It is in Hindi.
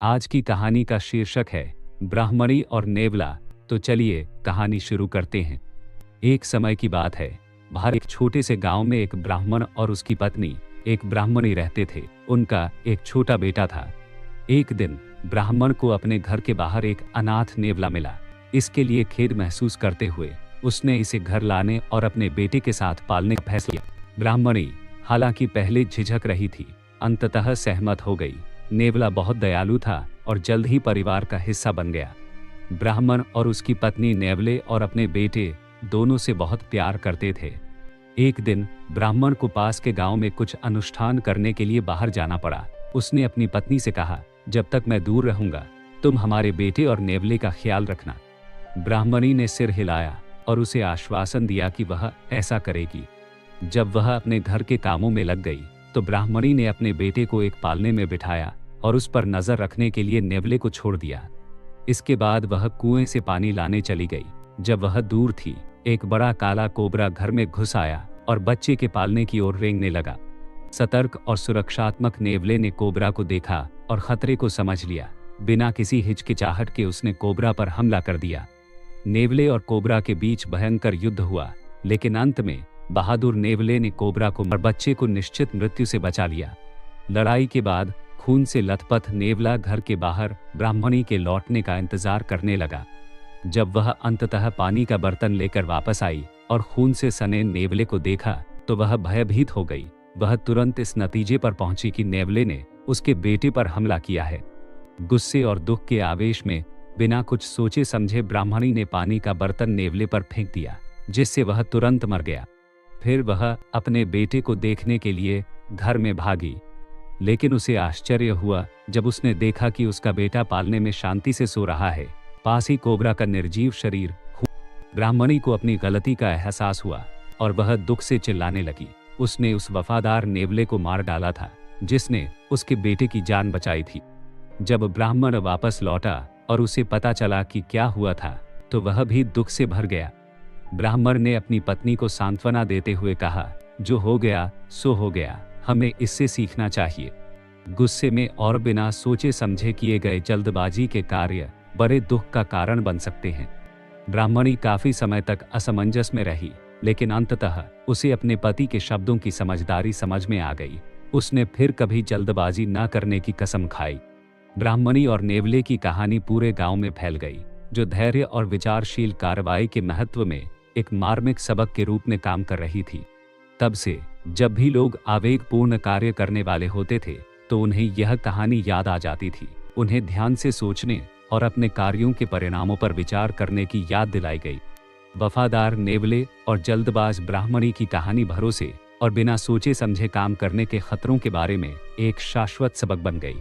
आज की कहानी का शीर्षक है ब्राह्मणी और नेवला। तो चलिए कहानी शुरू करते हैं। एक समय की बात है, बाहर एक छोटे से गांव में एक ब्राह्मण और उसकी पत्नी एक ब्राह्मणी रहते थे। उनका एक छोटा बेटा था। एक दिन ब्राह्मण को अपने घर के बाहर एक अनाथ नेवला मिला। इसके लिए खेद महसूस करते हुए उसने इसे घर लाने और अपने बेटे के साथ पालने का फैसला किया। ब्राह्मणी हालांकि पहले झिझक रही थी, अंततः सहमत हो गई। नेवला बहुत दयालु था और जल्द ही परिवार का हिस्सा बन गया। ब्राह्मण और उसकी पत्नी नेवले और अपने बेटे दोनों से बहुत प्यार करते थे। एक दिन ब्राह्मण को पास के गांव में कुछ अनुष्ठान करने के लिए बाहर जाना पड़ा। उसने अपनी पत्नी से कहा, जब तक मैं दूर रहूंगा तुम हमारे बेटे और नेवले का ख्याल रखना। ब्राह्मणी ने सिर हिलाया और उसे आश्वासन दिया कि वह ऐसा करेगी। जब वह अपने घर के कामों में लग गई तो ब्राह्मणी ने अपने बेटे को एक पालने में बिठाया और उस पर नजर रखने के लिए नेवले को छोड़ दिया। इसके बाद वह कुएं से पानी लाने चली गई। जब वह दूर थी, एक बड़ा काला कोबरा घर में घुस आया और बच्चे के पालने की ओर रेंगने लगा। सतर्क और सुरक्षात्मक नेवले ने कोबरा को देखा और खतरे को समझ लिया। बिना किसी हिचकिचाहट के उसने कोबरा पर हमला कर दिया। नेवले और कोबरा के बीच भयंकर युद्ध हुआ, लेकिन अंत में बहादुर नेवले ने कोबरा को और बच्चे को निश्चित मृत्यु से बचा लिया। लड़ाई के बाद खून से लथपथ नेवला घर के बाहर ब्राह्मणी के लौटने का इंतजार करने लगा। जब वह अंततः पानी का बर्तन लेकर वापस आई और खून से सने नेवले को देखा तो वह भयभीत हो गई। वह तुरंत इस नतीजे पर पहुंची कि नेवले ने उसके बेटे पर हमला किया है। गुस्से और दुख के आवेश में बिना कुछ सोचे समझे ब्राह्मणी ने पानी का बर्तन नेवले पर फेंक दिया, जिससे वह तुरंत मर गया। फिर वह अपने बेटे को देखने के लिए घर में भागी, लेकिन उसे आश्चर्य हुआ जब उसने देखा कि उसका बेटा पालने में शांति से सो रहा है। पास ही कोबरा का निर्जीव शरीर। ब्राह्मणी को अपनी गलती का एहसास हुआ और वह दुख से चिल्लाने लगी। उसने उस वफादार नेवले को मार डाला था जिसने उसके बेटे की जान बचाई थी। जब ब्राह्मण वापस लौटा और उसे पता चला कि क्या हुआ था तो वह भी दुख से भर गया। ब्राह्मण ने अपनी पत्नी को सांत्वना देते हुए कहा, जो हो गया सो हो गया, हमें इससे सीखना चाहिए। गुस्से में और बिना सोचे समझे किए गए जल्दबाजी के कार्य बड़े दुख का कारण बन सकते हैं। ब्राह्मणी काफी समय तक असमंजस में रही, लेकिन अंततः उसे अपने पति के शब्दों की समझदारी समझ में आ गई। उसने फिर कभी जल्दबाजी न करने की कसम खाई। ब्राह्मणी और नेवले की कहानी पूरे गांव में फैल गई, जो धैर्य और विचारशील कार्रवाई के महत्व में एक मार्मिक सबक के रूप में काम कर रही थी। तब से जब भी लोग आवेगपूर्ण कार्य करने वाले होते थे तो उन्हें यह कहानी याद आ जाती थी। उन्हें ध्यान से सोचने और अपने कार्यों के परिणामों पर विचार करने की याद दिलाई गई। वफादार नेवले और जल्दबाज ब्राह्मणी की कहानी भरोसे और बिना सोचे समझे काम करने के खतरों के बारे में एक शाश्वत सबक बन गई।